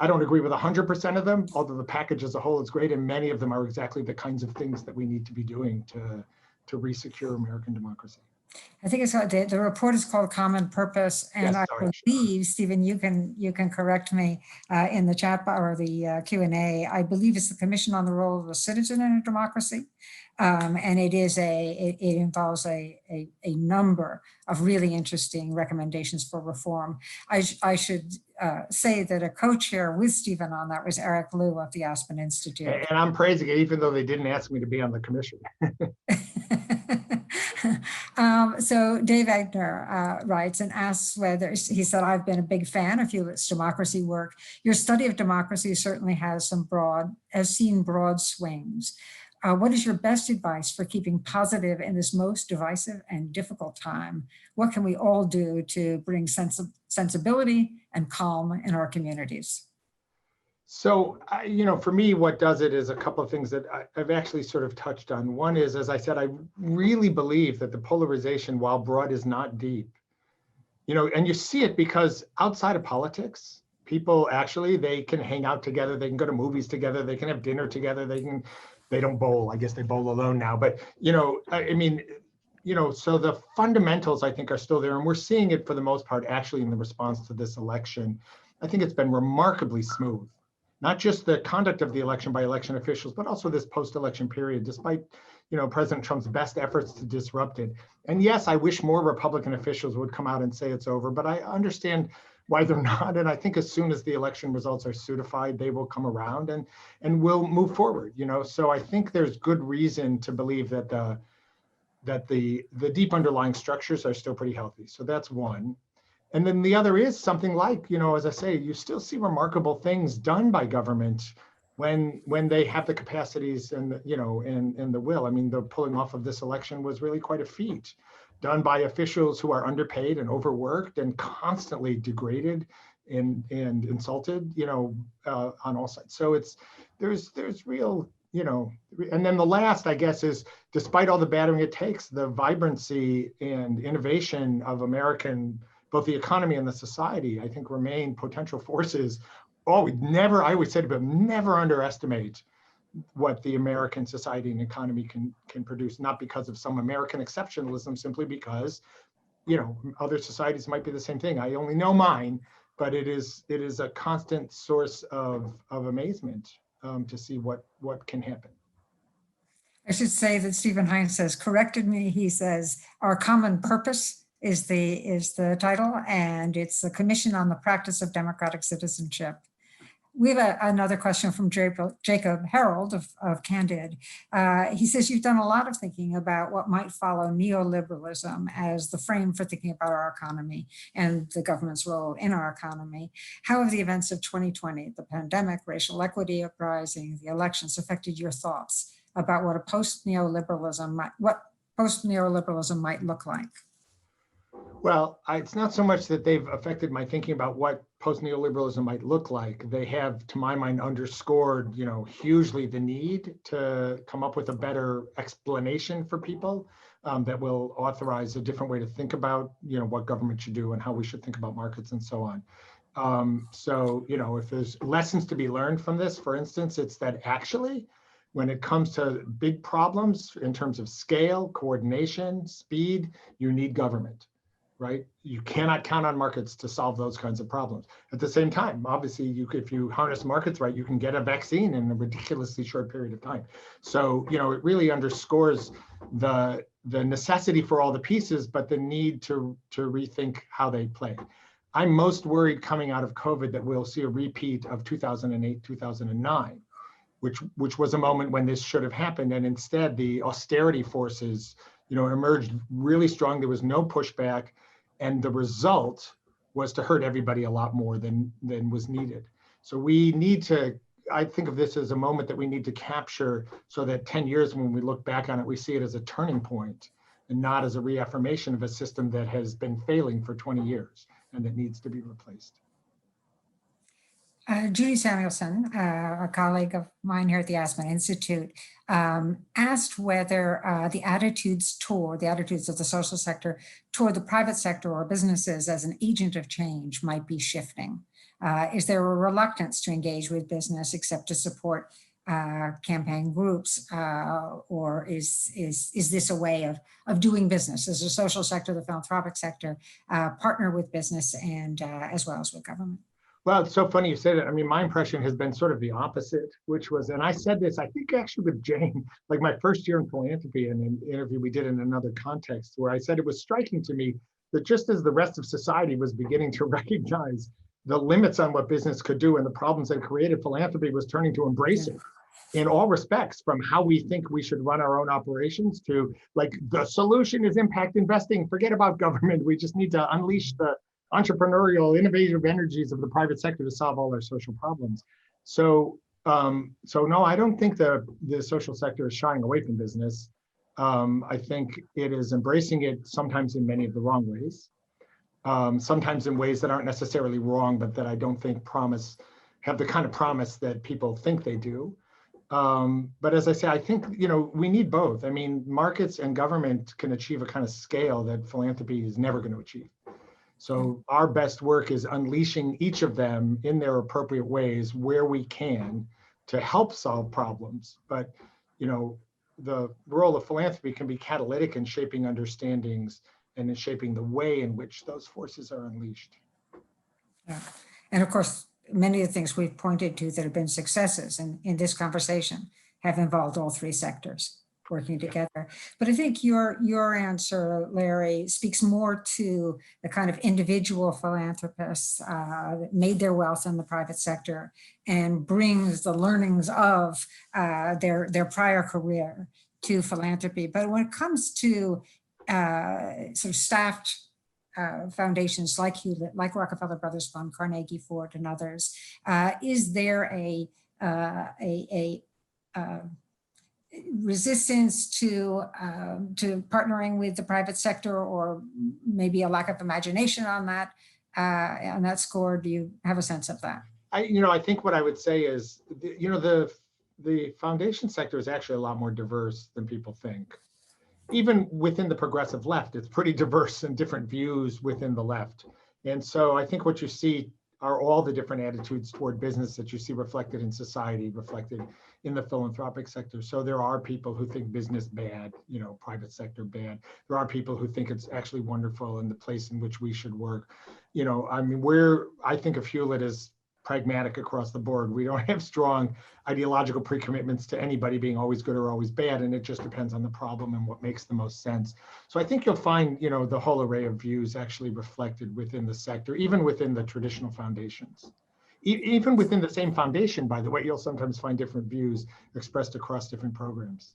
I don't agree with 100% of them, although the package as a whole is great, and many of them are exactly the kinds of things that we need to be doing to resecure American democracy. I think it's the report is called Common Purpose, and yes, I believe, Stephen, you can correct me in the chat or the Q&A. I believe it's the Commission on the Role of the Citizen in a Democracy. And it involves a number of really interesting recommendations for reform. I should say that a co-chair with Stephen on that was Eric Liu of the Aspen Institute. And I'm praising it, even though they didn't ask me to be on the commission. So Dave Agner writes and asks whether, he said, I've been a big fan of Hewlett's democracy work. Your study of democracy certainly has seen broad swings. What is your best advice for keeping positive in this most divisive and difficult time? What can we all do to bring sensibility and calm in our communities? So, for me, what does it is a couple of things that I've actually sort of touched on. One is, as I said, I really believe that the polarization, while broad, is not deep. And you see it because outside of politics, people actually, they can hang out together, they can go to movies together, they can have dinner together, they don't bowl. I guess they bowl alone now, but so the fundamentals I think are still there, and we're seeing it for the most part actually in the response to this election. I think it's been remarkably smooth, not just the conduct of the election by election officials, but also this post-election period, despite President Trump's best efforts to disrupt it. And yes, I wish more Republican officials would come out and say it's over, but I understand why they're not. And I think as soon as the election results are certified, they will come around and we'll move forward. So I think there's good reason to believe that the deep underlying structures are still pretty healthy. So that's one. And then the other is something like, as I say, you still see remarkable things done by government when they have the capacities and the will. I mean, the pulling off of this election was really quite a feat, done by officials who are underpaid and overworked and constantly degraded and insulted, on all sides. So there's real, and then the last, I guess, is despite all the battering it takes, the vibrancy and innovation of American, both the economy and the society, I think remain potential forces. I always say to people, never underestimate what the American society and economy can produce, not because of some American exceptionalism, simply because, other societies might be the same thing. I only know mine, but it is a constant source of amazement to see what can happen. I should say that Stephen Hines has corrected me. He says, Our Common Purpose is the title, and it's the Commission on the Practice of Democratic Citizenship. We have another question from Jacob Harold of Candid. He says, you've done a lot of thinking about what might follow neoliberalism as the frame for thinking about our economy and the government's role in our economy. How have the events of 2020, the pandemic, racial equity uprising, the elections affected your thoughts about what a post-neoliberalism might look like? Well, it's not so much that they've affected my thinking about what post-neoliberalism might look like. They have, to my mind, underscored, hugely the need to come up with a better explanation for people that will authorize a different way to think about, what government should do and how we should think about markets and so on. So, if there's lessons to be learned from this, for instance, it's that actually, when it comes to big problems in terms of scale, coordination, speed, you need government. Right? You cannot count on markets to solve those kinds of problems. At the same time, obviously, if you harness markets right, you can get a vaccine in a ridiculously short period of time. So, it really underscores the necessity for all the pieces, but the need to rethink how they play. I'm most worried coming out of COVID that we'll see a repeat of 2008, 2009, which was a moment when this should have happened. And instead, the austerity forces, emerged really strong. There was no pushback. And the result was to hurt everybody a lot more than was needed. So we need to, I think of this as a moment that we need to capture so that 10 years when we look back on it, we see it as a turning point and not as a reaffirmation of a system that has been failing for 20 years and that needs to be replaced. Judy Samuelson, a colleague of mine here at the Aspen Institute, asked whether the attitudes of the social sector toward the private sector or businesses as an agent of change might be shifting. Is there a reluctance to engage with business except to support campaign groups, or is this a way of doing business? As a social sector, the philanthropic sector, partner with business and as well as with government? Well, it's so funny you said it. I mean, my impression has been sort of the opposite, which was, and I said this, I think actually with Jane, like my first year in philanthropy in an interview we did in another context, where I said it was striking to me that just as the rest of society was beginning to recognize the limits on what business could do and the problems that created, philanthropy was turning to embrace it in all respects, from how we think we should run our own operations to like the solution is impact investing, forget about government, we just need to unleash the entrepreneurial, innovative energies of the private sector to solve all our social problems. So no, I don't think the social sector is shying away from business. I think it is embracing it sometimes in many of the wrong ways, sometimes in ways that aren't necessarily wrong, but that I don't think have the kind of promise that people think they do. But as I say, I think, we need both. I mean, markets and government can achieve a kind of scale that philanthropy is never going to achieve. So our best work is unleashing each of them in their appropriate ways where we can to help solve problems. But, the role of philanthropy can be catalytic in shaping understandings and in shaping the way in which those forces are unleashed. Yeah. And of course, many of the things we've pointed to that have been successes in this conversation have involved all three sectors working together. But I think your answer, Larry, speaks more to the kind of individual philanthropists that made their wealth in the private sector and brings the learnings of their prior career to philanthropy. But when it comes to sort of staffed foundations like Hewlett, like Rockefeller Brothers Fund, Carnegie Ford, and others, is there a resistance to partnering with the private sector, or maybe a lack of imagination on that score? Do you have a sense of that? I think what I would say is, the foundation sector is actually a lot more diverse than people think. Even within the progressive left, it's pretty diverse and different views within the left. And so I think what you see are all the different attitudes toward business that you see reflected in society, reflected in the philanthropic sector. So there are people who think business bad, private sector bad. There are people who think it's actually wonderful and the place in which we should work. I think of Hewlett as pragmatic across the board. We don't have strong ideological pre-commitments to anybody being always good or always bad, and it just depends on the problem and what makes the most sense. So I think you'll find, the whole array of views actually reflected within the sector, even within the traditional foundations. even within the same foundation, by the way, you'll sometimes find different views expressed across different programs.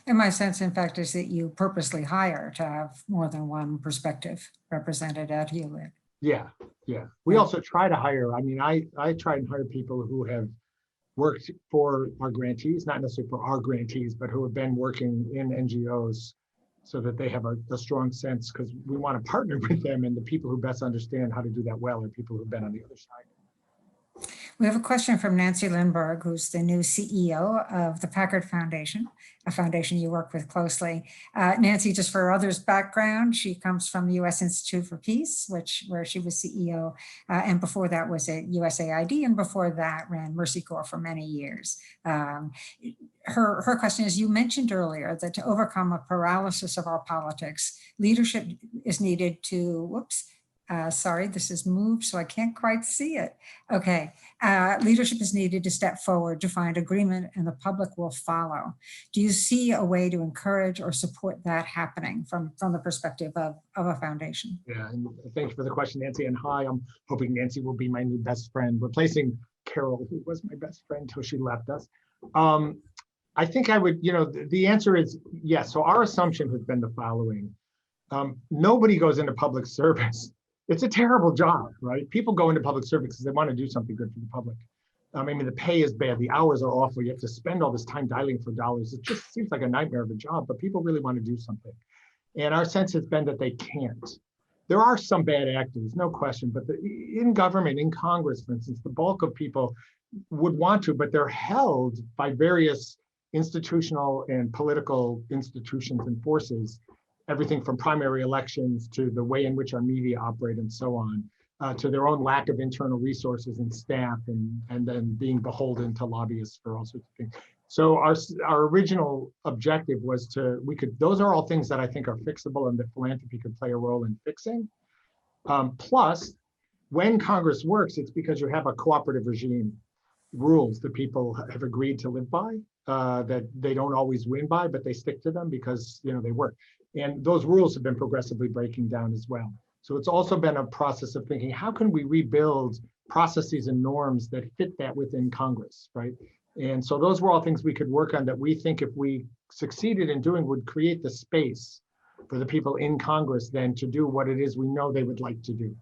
And my sense, in fact, is that you purposely hire to have more than one perspective represented at Hewlett. Yeah, yeah. We also try to hire, I mean, I try and hire people who have worked for our grantees, not necessarily for our grantees, but who have been working in NGOs so that they have a strong sense, because we want to partner with them, and the people who best understand how to do that well are people who've been on the other side. We have a question from Nancy Lindberg, who's the new CEO of the Packard Foundation, a foundation you work with closely. Nancy, just for others' background, she comes from the U.S. Institute for Peace, where she was CEO, and before that was at USAID, and before that ran Mercy Corps for many years. Her question is, you mentioned earlier that to overcome a paralysis of our politics, leadership is needed to, sorry, this has moved, so I can't quite see it. Okay, leadership is needed to step forward to find agreement, and the public will follow. Do you see a way to encourage or support that happening from the perspective of a foundation? Yeah, and thank you for the question, Nancy, and hi, I'm hoping Nancy will be my new best friend, replacing Carol, who was my best friend until she left us. I think I would, the answer is yes. So our assumption has been the following. Nobody goes into public service. It's a terrible job, right? People go into public service because they want to do something good for the public. I mean, the pay is bad. The hours are awful. You have to spend all this time dialing for dollars. It just seems like a nightmare of a job, but people really want to do something. And our sense has been that they can't. There are some bad actors, no question, but in government, in Congress, for instance, the bulk of people would want to, but they're held by various institutional and political institutions and forces, everything from primary elections to the way in which our media operate and so on, to their own lack of internal resources and staff, and then being beholden to lobbyists for all sorts of things. So our original objective was those are all things that I think are fixable and that philanthropy could play a role in fixing. Plus, when Congress works, it's because you have a cooperative regime, rules that people have agreed to live by, that they don't always win by, but they stick to them because they work. And those rules have been progressively breaking down as well. So it's also been a process of thinking, how can we rebuild processes and norms that fit that within Congress, right? And so those were all things we could work on that we think if we succeeded in doing would create the space for the people in Congress then to do what it is we know they would like to do.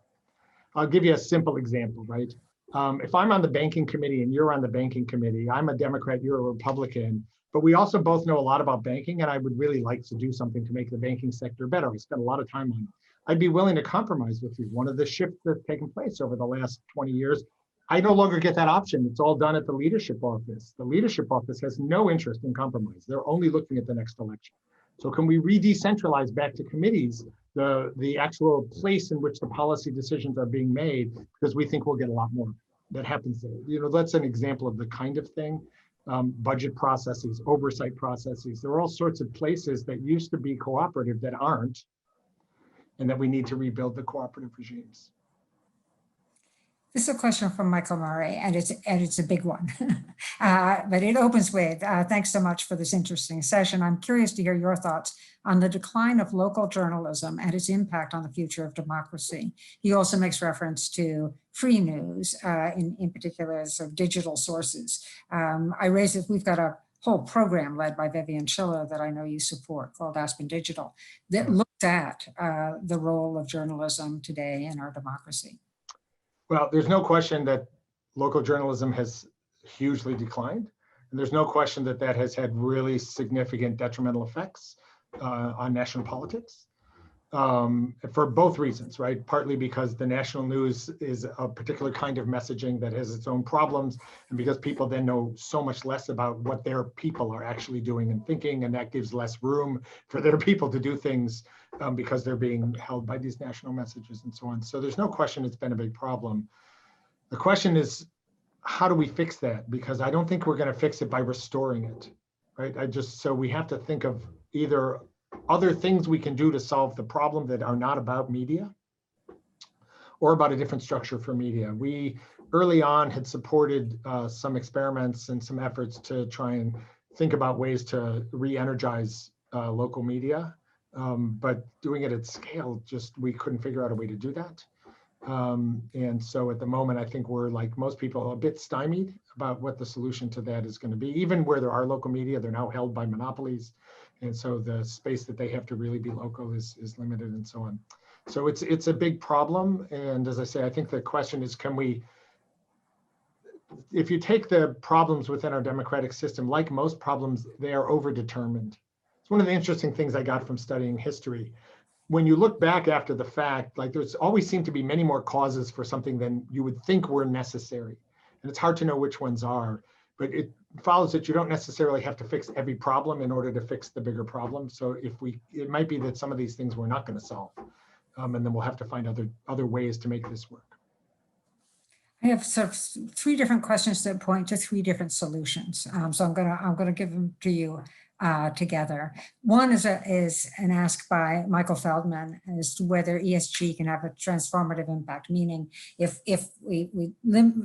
I'll give you a simple example, right? If I'm on the banking committee and you're on the banking committee, I'm a Democrat, you're a Republican, but we also both know a lot about banking, and I would really like to do something to make the banking sector better. I spent a lot of time on it. I'd be willing to compromise with you. One of the shifts that's taken place over the last 20 years, I no longer get that option. It's all done at the leadership office. The leadership office has no interest in compromise. They're only looking at the next election. So can we re-decentralize back to committees the actual place in which the policy decisions are being made, because we think we'll get a lot more that happens there. That's an example of the kind of thing. Budget processes, oversight processes. There are all sorts of places that used to be cooperative that aren't, and that we need to rebuild the cooperative regimes. This is a question from Michael Murray, and it's a big one, but it opens with, thanks so much for this interesting session. I'm curious to hear your thoughts on the decline of local journalism and its impact on the future of democracy. He also makes reference to free news, in particular, sort of digital sources. I raise it, we've got a whole program led by Vivian Schiller that I know you support called Aspen Digital that looks at the role of journalism today in our democracy. Well, there's no question that local journalism has hugely declined. And there's no question that that has had really significant detrimental effects on national politics for both reasons, right? Partly because the national news is a particular kind of messaging that has its own problems, and because people then know so much less about what their people are actually doing and thinking, and that gives less room for their people to do things because they're being held by these national messages and so on. So there's no question it's been a big problem. The question is, how do we fix that? Because I don't think we're going to fix it by restoring it, right? So we have to think of either other things we can do to solve the problem that are not about media, or about a different structure for media. We early on had supported some experiments and some efforts to try and think about ways to re-energize local media, but doing it at scale, we couldn't figure out a way to do that. And so at the moment, I think we're, like most people, a bit stymied about what the solution to that is going to be. Even where there are local media, they're now held by monopolies. And so the space that they have to really be local is limited and so on. So it's a big problem. And as I say, I think the question is, can we, if you take the problems within our democratic system, like most problems, they are overdetermined. It's one of the interesting things I got from studying history. When you look back after the fact, like there's always seemed to be many more causes for something than you would think were necessary. And it's hard to know which ones are, but it follows that you don't necessarily have to fix every problem in order to fix the bigger problem. So it might be that some of these things we're not going to solve. And then we'll have to find other ways to make this work. I have sort of three different questions that point to three different solutions. So I'm gonna give them to you together. One is an ask by Michael Feldman as to whether ESG can have a transformative impact, meaning if we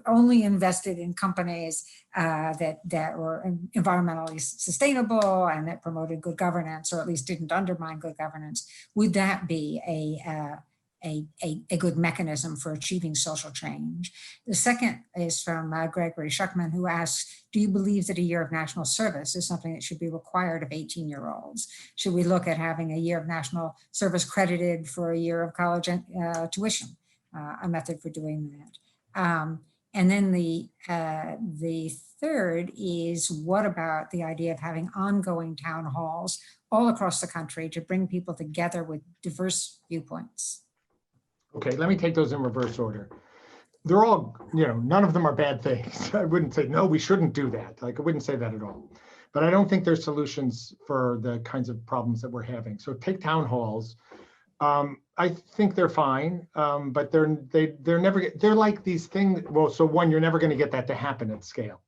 only invested in companies that were environmentally sustainable and that promoted good governance, or at least didn't undermine good governance, would that be a good mechanism for achieving social change? The second is from Gregory Schuckman, who asks, do you believe that a year of national service is something that should be required of 18-year-olds? Should we look at having a year of national service credited for a year of college tuition, a method for doing that? And then the third is, what about the idea of having ongoing town halls all across the country to bring people together with diverse viewpoints? Okay, let me take those in reverse order. They're all, none of them are bad things. I wouldn't say, no, we shouldn't do that. Like, I wouldn't say that at all. But I don't think there's solutions for the kinds of problems that we're having. So take town halls. I think they're fine, but they're never, they're like these things. Well, so one, you're never going to get that to happen at scale.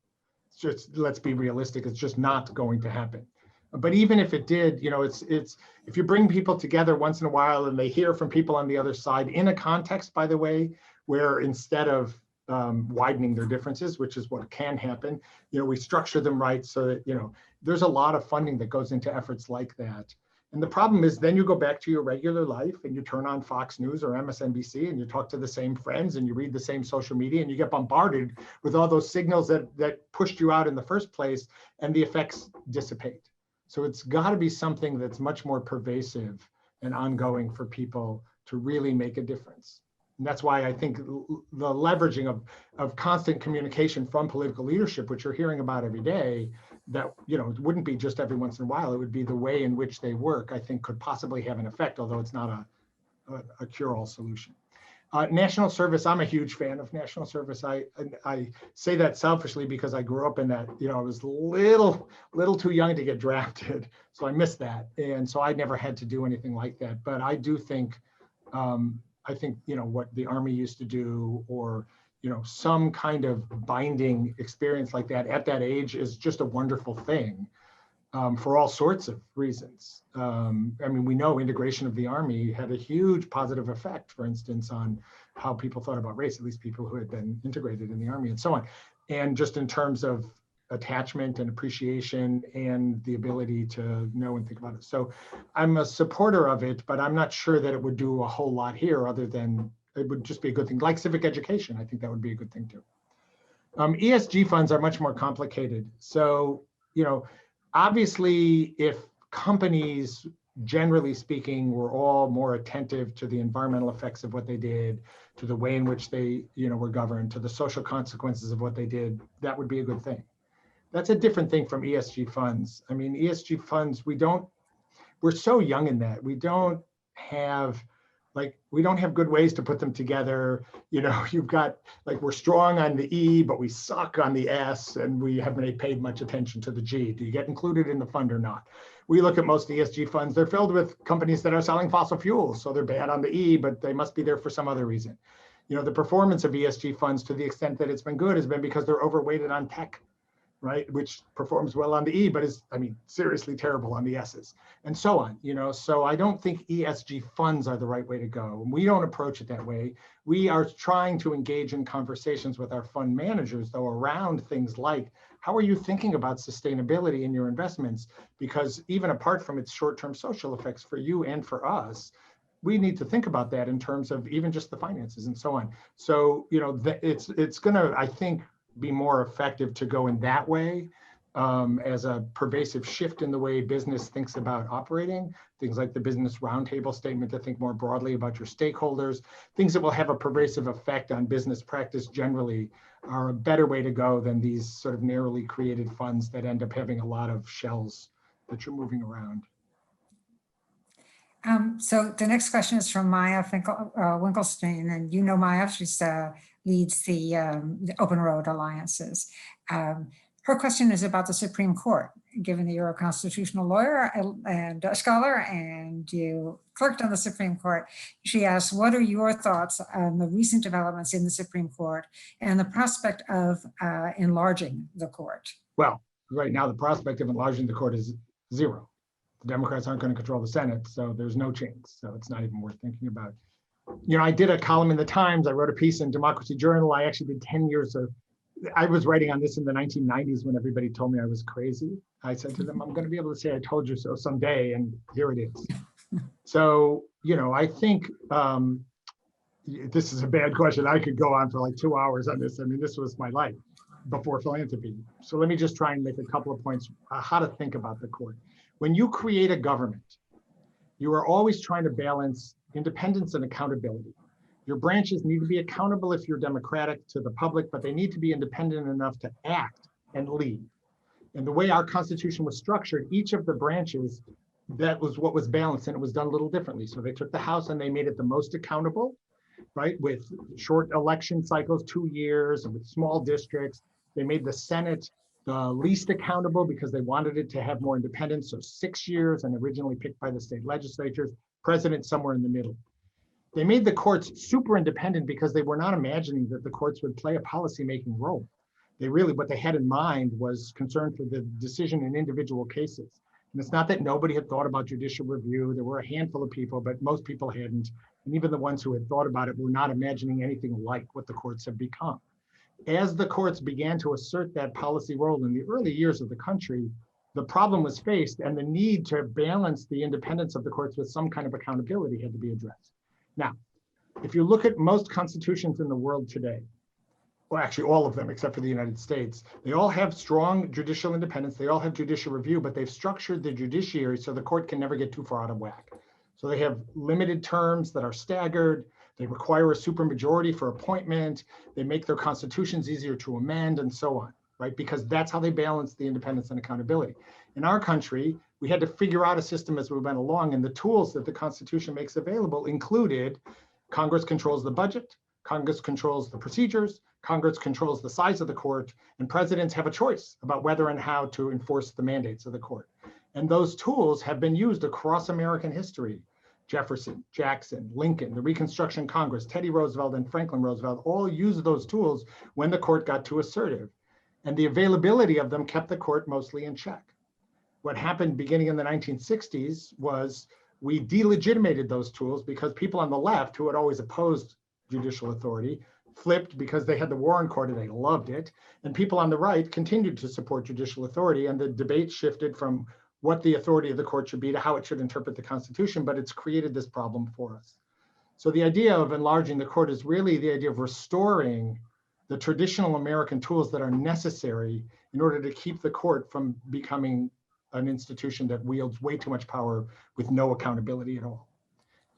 It's just, let's be realistic. It's just not going to happen. But even if it did, it's if you bring people together once in a while and they hear from people on the other side in a context, by the way, where instead of widening their differences, which is what can happen, we structure them right so that, there's a lot of funding that goes into efforts like that. And the problem is then you go back to your regular life and you turn on Fox News or MSNBC and you talk to the same friends and you read the same social media and you get bombarded with all those signals that pushed you out in the first place, and the effects dissipate. So it's got to be something that's much more pervasive and ongoing for people to really make a difference. And that's why I think the leveraging of constant communication from political leadership, which you're hearing about every day, that it wouldn't be just every once in a while, it would be the way in which they work, I think could possibly have an effect, although it's not a cure-all solution. National service, I'm a huge fan of national service. I say that selfishly because I grew up in that, I was little too young to get drafted. So I missed that. And so I never had to do anything like that. But I do think, what the Army used to do, or, some kind of binding experience like that at that age is just a wonderful thing. For all sorts of reasons. We know integration of the Army had a huge positive effect, for instance, on how people thought about race, at least people who had been integrated in the Army and so on. And just in terms of attachment and appreciation and the ability to know and think about it. So I'm a supporter of it, but I'm not sure that it would do a whole lot here other than it would just be a good thing. Like civic education, I think that would be a good thing too. ESG funds are much more complicated. So, obviously, if companies, generally speaking, were all more attentive to the environmental effects of what they did, to the way in which they, were governed, to the social consequences of what they did, that would be a good thing. That's a different thing from ESG funds. ESG funds, we're so young in that. We don't have good ways to put them together. You've got, we're strong on the E, but we suck on the S, and we haven't paid much attention to the G. Do you get included in the fund or not? We look at most ESG funds, they're filled with companies that are selling fossil fuels. So they're bad on the E, but they must be there for some other reason. The performance of ESG funds, to the extent that it's been good, has been because they're overweighted on tech, right? Which performs well on the E, but is, seriously terrible on the S's, and so on, So I don't think ESG funds are the right way to go. We don't approach it that way. We are trying to engage in conversations with our fund managers, though, around things like, how are you thinking about sustainability in your investments? Because even apart from its short-term social effects for you and for us, we need to think about that in terms of even just the finances and so on. So, it's going to, I think, be more effective to go in that way, as a pervasive shift in the way business thinks about operating, things like the business roundtable statement to think more broadly about your stakeholders, things that will have a pervasive effect on business practice generally are a better way to go than these sort of narrowly created funds that end up having a lot of shells that you're moving around. So the next question is from Maya Winkelstein, and you know Maya, she leads the Open Road Alliances. Her question is about the Supreme Court. Given that you're a constitutional lawyer and a scholar, and you clerked on the Supreme Court, she asks, what are your thoughts on the recent developments in the Supreme Court and the prospect of enlarging the court? Well, right now the prospect of enlarging the court is zero. The Democrats aren't going to control the Senate, so there's no chance. So it's not even worth thinking about. I did a column in the Times. I wrote a piece in Democracy Journal. I actually did 10 years of, I was writing on this in the 1990s when everybody told me I was crazy. I said to them, I'm going to be able to say I told you so someday, and here it is. So, I think this is a bad question. I could go on for like 2 hours on this. I mean, this was my life before philanthropy. So let me just try and make a couple of points how to think about the court. When you create a government, you are always trying to balance independence and accountability. Your branches need to be accountable if you're democratic to the public, but they need to be independent enough to act and lead. And the way our Constitution was structured, each of the branches, that was what was balanced, and it was done a little differently. So they took the House and they made it the most accountable, right? With short election cycles, 2 years, and with small districts. They made the Senate the least accountable because they wanted it to have more independence. So 6 years, and originally picked by the state legislatures, president somewhere in the middle. They made the courts super independent because they were not imagining that the courts would play a policymaking role. What they had in mind was concern for the decision in individual cases. And it's not that nobody had thought about judicial review. There were a handful of people, but most people hadn't. And even the ones who had thought about it were not imagining anything like what the courts have become. As the courts began to assert that policy role in the early years of the country, the problem was faced, and the need to balance the independence of the courts with some kind of accountability had to be addressed. Now, if you look at most constitutions in the world today, well, actually all of them except for the United States, they all have strong judicial independence, they all have judicial review, but they've structured the judiciary so the court can never get too far out of whack. So they have limited terms that are staggered, they require a supermajority for appointment, they make their constitutions easier to amend, and so on, right? Because that's how they balance the independence and accountability. In our country, we had to figure out a system as we went along, and the tools that the Constitution makes available included Congress controls the budget, Congress controls the procedures, Congress controls the size of the court, and presidents have a choice about whether and how to enforce the mandates of the court. And those tools have been used across American history. Jefferson, Jackson, Lincoln, the Reconstruction Congress, Teddy Roosevelt, and Franklin Roosevelt all used those tools when the court got too assertive. And the availability of them kept the court mostly in check. What happened beginning in the 1960s was we delegitimated those tools because people on the left, who had always opposed judicial authority, flipped because they had the Warren Court and they loved it. And people on the right continued to support judicial authority, and the debate shifted from what the authority of the court should be to how it should interpret the Constitution, but it's created this problem for us. So the idea of enlarging the court is really the idea of restoring the traditional American tools that are necessary in order to keep the court from becoming an institution that wields way too much power with no accountability at all.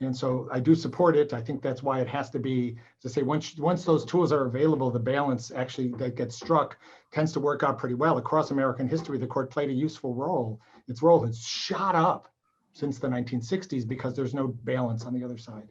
And so I do support it. I think that's why it has to be, to say, once those tools are available, the balance actually that gets struck tends to work out pretty well. Across American history, the court played a useful role. Its role has shot up since the 1960s because there's no balance on the other side.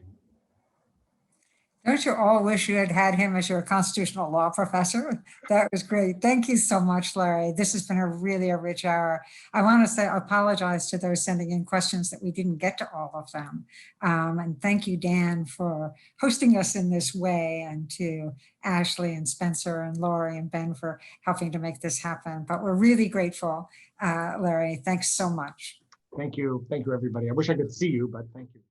Don't you all wish you had had him as your constitutional law professor? That was great. Thank you so much, Larry. This has been a really rich hour. I want to apologize to those sending in questions that we didn't get to all of them. And thank you, Dan, for hosting us in this way, and to Ashley and Spencer and Lori and Ben for helping to make this happen. But we're really grateful, Larry. Thanks so much. Thank you. Thank you, everybody. I wish I could see you, but thank you.